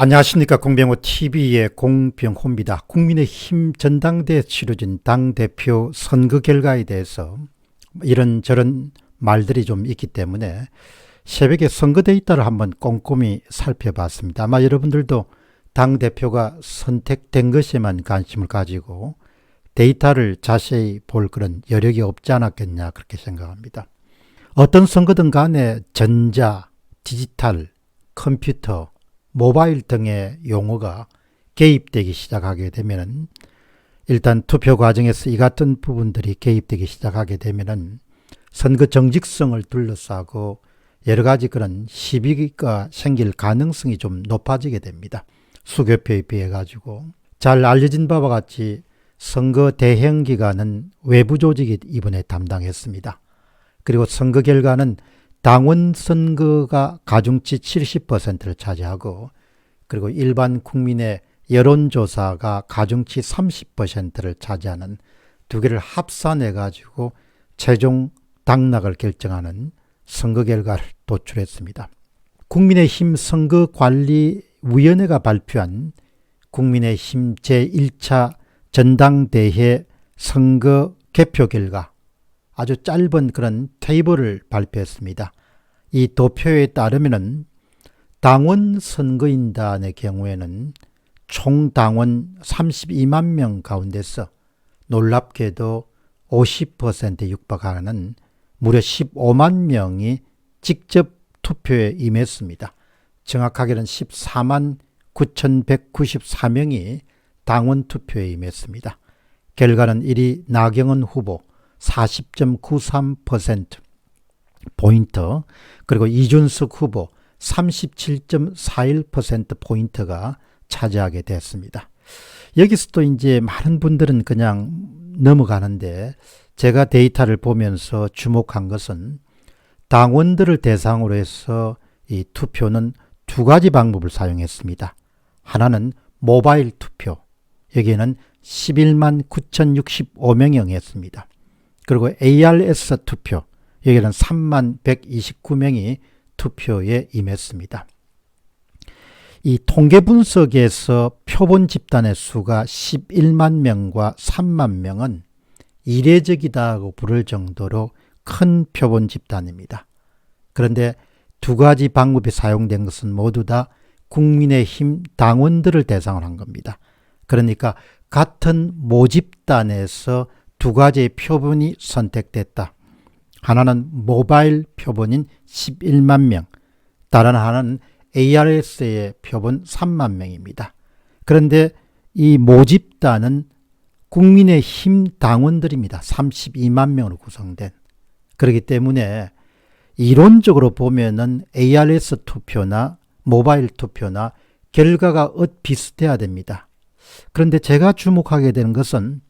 안녕하십니까. 공병호 TV의 공병호입니다. 국민의힘 전당대회에 치러진 당대표 선거 결과에 대해서 이런저런 말들이 좀 있기 때문에 새벽에 선거 데이터를 한번 꼼꼼히 살펴봤습니다. 아마 여러분들도 당대표가 선택된 것에만 관심을 가지고 데이터를 자세히 볼 그런 여력이 없지 않았겠냐 그렇게 생각합니다. 어떤 선거든 간에 전자, 디지털, 컴퓨터, 모바일 등의 용어가 개입되기 시작하게 되면은 일단 투표 과정에서 이 같은 부분들이 개입되기 시작하게 되면은 선거 정직성을 둘러싸고 여러 가지 그런 시비가 생길 가능성이 좀 높아지게 됩니다. 수개표에 비해 가지고 잘 알려진 바와 같이 선거 대행 기간은 외부 조직이 이번에 담당했습니다. 그리고 선거 결과는 당원 선거가 가중치 70%를 차지하고 그리고 일반 국민의 여론조사가 가중치 30%를 차지하는 두 개를 합산해 가지고 최종 당락을 결정하는 선거 결과를 도출했습니다. 국민의힘 선거관리위원회가 발표한 국민의힘 제1차 전당대회 선거 개표 결과 아주 짧은 그런 테이블을 발표했습니다. 이 도표에 따르면은 당원 선거인단의 경우에는 총 당원 32만 명 가운데서 놀랍게도 50%에 육박하는 무려 15만 명이 직접 투표에 임했습니다. 정확하게는 14만 9,194명이 당원 투표에 임했습니다. 결과는 1위 나경원 후보 40.93%포인트, 그리고 이준석 후보 37.41%포인트가 차지하게 됐습니다. 여기서 또 이제 많은 분들은 그냥 넘어가는데 제가 데이터를 보면서 주목한 것은 당원들을 대상으로 해서 이 투표는 두 가지 방법을 사용했습니다. 하나는 모바일 투표, 여기에는 11만 9,065명이 응했습니다. 그리고 ARS 투표, 여기는 3만 129명이 투표에 임했습니다. 이 통계 분석에서 표본 집단의 수가 11만 명과 3만 명은 이례적이다고 부를 정도로 큰 표본 집단입니다. 그런데 두 가지 방법이 사용된 것은 모두 다 국민의힘 당원들을 대상으로 한 겁니다. 그러니까 같은 모집단에서 두 가지의 표본이 선택됐다. 하나는 모바일 표본인 11만 명, 다른 하나는 ARS의 표본 3만 명입니다. 그런데 이 모집단은 국민의힘 당원들입니다. 32만 명으로 구성된. 그렇기 때문에 이론적으로 보면은 ARS 투표나 모바일 투표나 결과가 비슷해야 됩니다. 그런데 제가 주목하게 되는 것은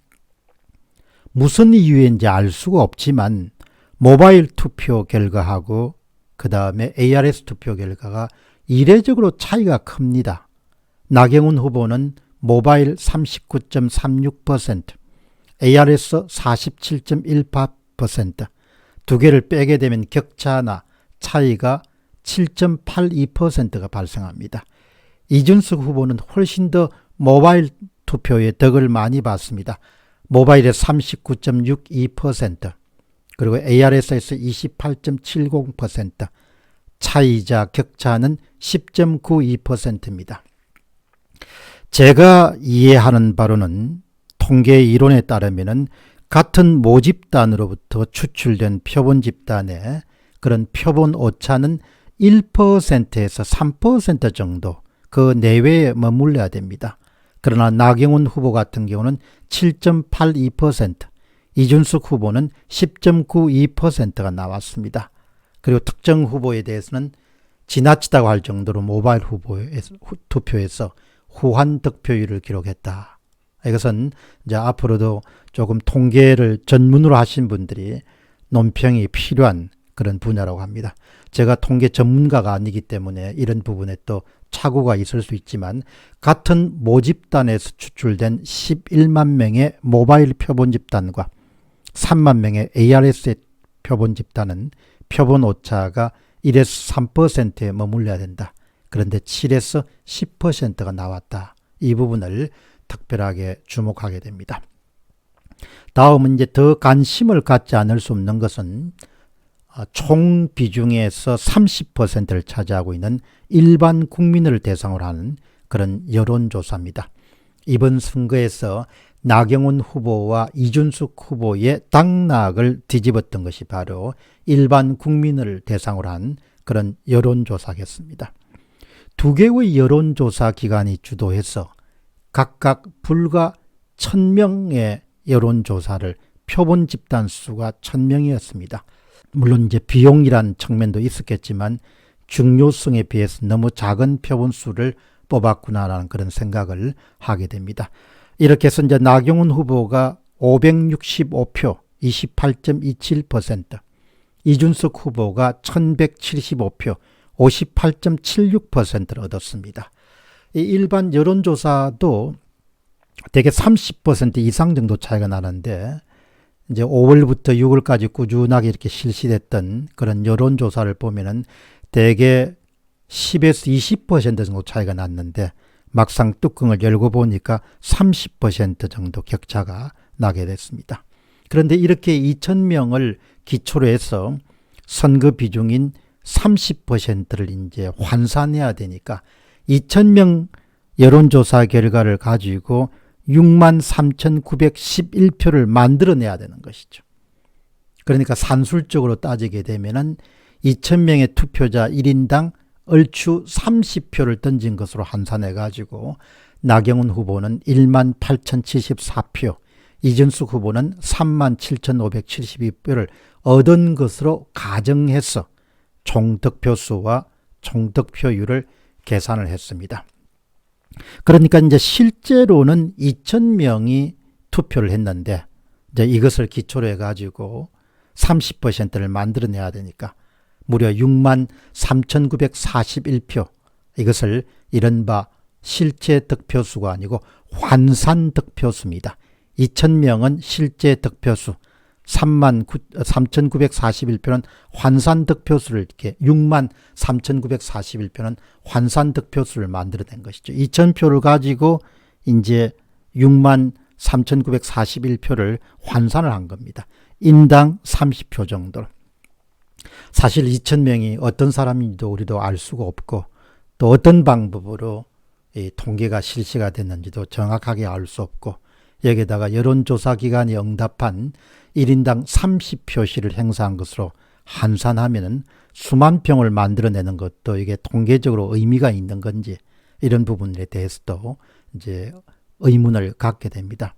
무슨 이유인지 알 수가 없지만 모바일 투표 결과하고 그 다음에 ARS 투표 결과가 이례적으로 차이가 큽니다. 나경원 후보는 모바일 39.36%, ARS 47.18%, 두 개를 빼게 되면 격차나 차이가 7.82%가 발생합니다. 이준석 후보는 훨씬 더 모바일 투표에 덕을 많이 받습니다. 모바일에 39.62%, 그리고 ARS에서 28.70%, 차이자 격차는 10.92%입니다. 제가 이해하는 바로는 통계 이론에 따르면 같은 모집단으로부터 추출된 표본 집단의 그런 표본 오차는 1%에서 3% 정도 그 내외에 머물러야 됩니다. 그러나 나경원 후보 같은 경우는 7.82%, 이준석 후보는 10.92%가 나왔습니다. 그리고 특정 후보에 대해서는 지나치다고 할 정도로 모바일 투표에서 후한 득표율을 기록했다. 이것은 이제 앞으로도 조금 통계를 전문으로 하신 분들이 논평이 필요한 그런 분야라고 합니다. 제가 통계 전문가가 아니기 때문에 이런 부분에 또 착오가 있을 수 있지만 같은 모집단에서 추출된 11만 명의 모바일 표본 집단과 3만 명의 ARS 표본 집단은 표본 오차가 1에서 3%에 머물러야 된다. 그런데 7에서 10%가 나왔다. 이 부분을 특별하게 주목하게 됩니다. 다음은 이제 더 관심을 갖지 않을 수 없는 것은 총 비중에서 30%를 차지하고 있는 일반 국민을 대상으로 하는 그런 여론조사입니다. 이번 선거에서 나경원 후보와 이준석 후보의 당락을 뒤집었던 것이 바로 일반 국민을 대상으로 한 그런 여론조사겠습니다. 두 개의 여론조사 기관이 주도해서 각각 불과 1000명의 여론조사를 표본 집단 수가 1000명이었습니다. 물론 이제 비용이란 측면도 있었겠지만 중요성에 비해서 너무 작은 표본 수를 뽑았구나라는 그런 생각을 하게 됩니다. 이렇게 해서 이제 나경원 후보가 565표, 28.27%, 이준석 후보가 1175표, 58.76%를 얻었습니다. 이 일반 여론조사도 대개 30% 이상 정도 차이가 나는데 이제 5월부터 6월까지 꾸준하게 이렇게 실시됐던 그런 여론조사를 보면은 대개 10에서 20% 정도 차이가 났는데 막상 뚜껑을 열고 보니까 30% 정도 격차가 나게 됐습니다. 그런데 이렇게 2000명을 기초로 해서 선거 비중인 30%를 이제 환산해야 되니까 2000명 여론조사 결과를 가지고 63,911표를 만들어내야 되는 것이죠. 그러니까 산술적으로 따지게 되면은 2000명의 투표자 1인당 얼추 30표를 던진 것으로 환산해 가지고 나경원 후보는 18,074표, 이준석 후보는 37,572표를 얻은 것으로 가정해서 총득표수와 총득표율을 계산을 했습니다. 그러니까 이제 실제로는 2,000명이 투표를 했는데 이제 이것을 기초로 해가지고 30%를 만들어내야 되니까 무려 63,941표, 이것을 이른바 실제 득표수가 아니고 환산 득표수입니다. 2,000명은 실제 득표수, 3,941표는 환산 득표수를 이렇게 63,941표는 환산 득표수를 만들어낸 것이죠. 2,000표를 가지고 이제 63,941표를 환산을 한 겁니다. 인당 30표 정도. 사실 2,000명이 어떤 사람인지도 우리도 알 수가 없고 또 어떤 방법으로 이 통계가 실시가 됐는지도 정확하게 알 수 없고 여기에다가 여론조사 기관이 응답한 1인당 30표씩을 행사한 것으로 환산하면은 수만 평을 만들어내는 것도 이게 통계적으로 의미가 있는 건지 이런 부분에 대해서도 이제 의문을 갖게 됩니다.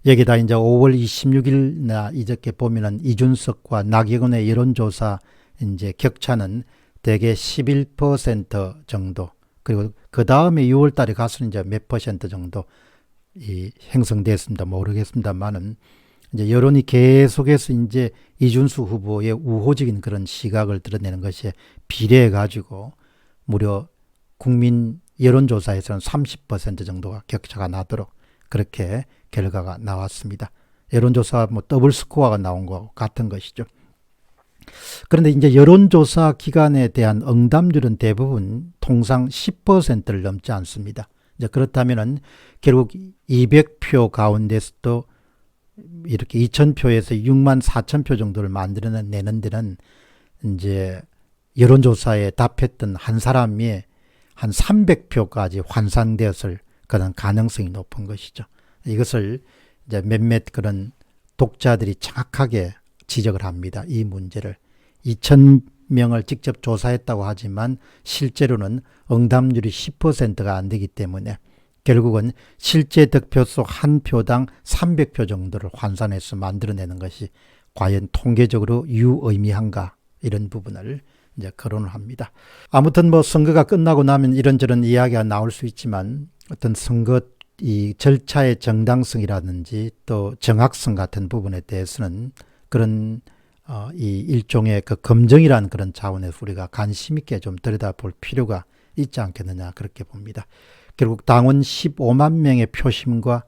여기다 이제 5월 26일나 이렇게 보면은 이준석과 나경원의 여론조사 이제 격차는 대개 11% 정도, 그리고 그 다음에 6월 달에 가서는 이제 몇 퍼센트 정도 형성됐습니다. 모르겠습니다만은 이제 여론이 계속해서 이제 이준석 후보의 우호적인 그런 시각을 드러내는 것에 비례해 가지고 무려 국민 여론조사에서는 30% 정도가 격차가 나도록 그렇게 결과가 나왔습니다. 여론조사 뭐 더블 스코어가 나온 것 같은 것이죠. 그런데 이제 여론조사 기관에 대한 응답률은 대부분 통상 10%를 넘지 않습니다. 이제 그렇다면은 결국 200표 가운데서도 이렇게 2,000표에서 64,000표 정도를 만들어내는 데는 이제 여론조사에 답했던 한 사람이 한 300표까지 환산되었을 그런 가능성이 높은 것이죠. 이것을 이제 몇몇 그런 독자들이 정확하게 지적을 합니다. 이 문제를. 2,000명을 직접 조사했다고 하지만 실제로는 응답률이 10%가 안 되기 때문에 결국은 실제 득표수 한 표당 300표 정도를 환산해서 만들어내는 것이 과연 통계적으로 유의미한가, 이런 부분을 이제 거론을 합니다. 아무튼 뭐 선거가 끝나고 나면 이런저런 이야기가 나올 수 있지만 어떤 선거 이 절차의 정당성이라든지 또 정확성 같은 부분에 대해서는 그런 이 일종의 그 검증이라는 그런 차원에서 우리가 관심 있게 좀 들여다볼 필요가 있지 않겠느냐, 그렇게 봅니다. 결국 당원 15만 명의 표심과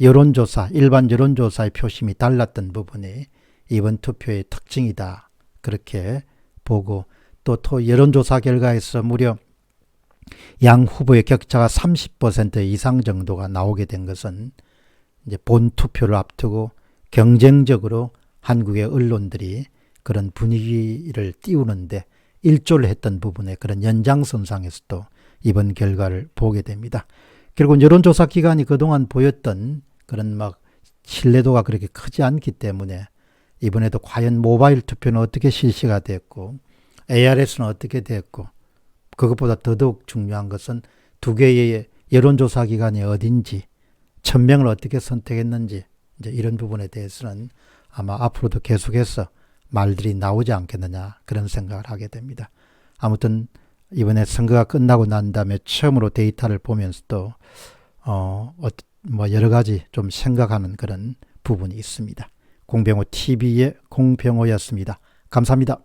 여론조사, 일반 여론조사의 표심이 달랐던 부분이 이번 투표의 특징이다, 그렇게 보고 또 여론조사 결과에서 무려 양 후보의 격차가 30% 이상 정도가 나오게 된 것은 이제 본 투표를 앞두고 경쟁적으로 한국의 언론들이 그런 분위기를 띄우는데 일조를 했던 부분에 그런 연장선상에서도 이번 결과를 보게 됩니다. 결국 여론조사 기관이 그동안 보였던 그런 막 신뢰도가 그렇게 크지 않기 때문에 이번에도 과연 모바일 투표는 어떻게 실시가 됐고 ARS는 어떻게 됐고 그것보다 더더욱 중요한 것은 두 개의 여론조사 기관이 어딘지 1000명을 어떻게 선택했는지 이제 이런 부분에 대해서는 아마 앞으로도 계속해서 말들이 나오지 않겠느냐 그런 생각을 하게 됩니다. 아무튼 이번에 선거가 끝나고 난 다음에 처음으로 데이터를 보면서도 뭐 여러 가지 좀 생각하는 그런 부분이 있습니다. 공병호 TV의 공병호였습니다. 감사합니다.